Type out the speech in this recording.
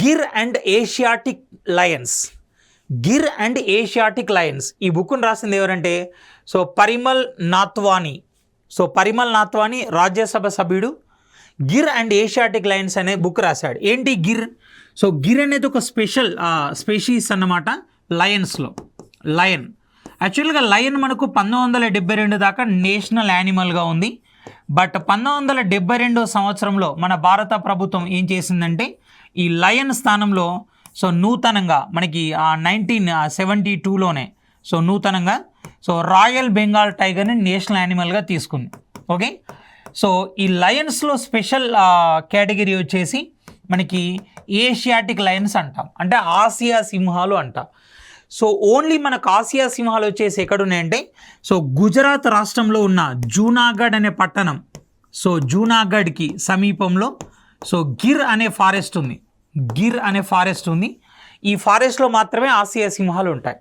Gir and Asiatic Lions. Gir and Asiatic Lions ఈ బుక్ను రాసింది ఎవరంటే సో పరిమల్ నాత్వానీ. సో పరిమల్ నాత్వానీ రాజ్యసభ సభ్యుడు. గిర్ అండ్ ఏషియాటిక్ లయన్స్ అనే బుక్ రాశాడు. ఏంటి గిర్? సో గిర్ అనేది ఒక స్పెషీస్ అన్నమాట లయన్స్లో. లయన్ యాక్చువల్గా లయన్ మనకు 1972 దాకా నేషనల్ యానిమల్గా ఉంది. బట్ 1972 సంవత్సరంలో మన భారత ప్రభుత్వం ఏం చేసిందంటే ఈ లయన్ స్థానంలో సో నూతనంగా మనకి 1972లోనే సో నూతనంగా సో రాయల్ బెంగాల్ టైగర్ని నేషనల్ యానిమల్గా తీసుకుంది. ఓకే, సో ఈ లయన్స్లో స్పెషల్ కేటగిరీ వచ్చేసి మనకి ఏషియాటిక్ లయన్స్ అంటాం, అంటే ఆసియా సింహాలు అంటాం. సో ఓన్లీ మనకు ఆసియా సింహాలు వచ్చేసి ఎక్కడున్నాయంటే సో గుజరాత్ రాష్ట్రంలో ఉన్న జూనాగఢ్ అనే పట్టణం, సో జూనాగఢ్కి సమీపంలో సో గిర్ అనే ఫారెస్ట్ ఉంది. గిర్ అనే ఫారెస్ట్ ఉంది. ఈ ఫారెస్ట్లో మాత్రమే ఆసియా సింహాలు ఉంటాయి.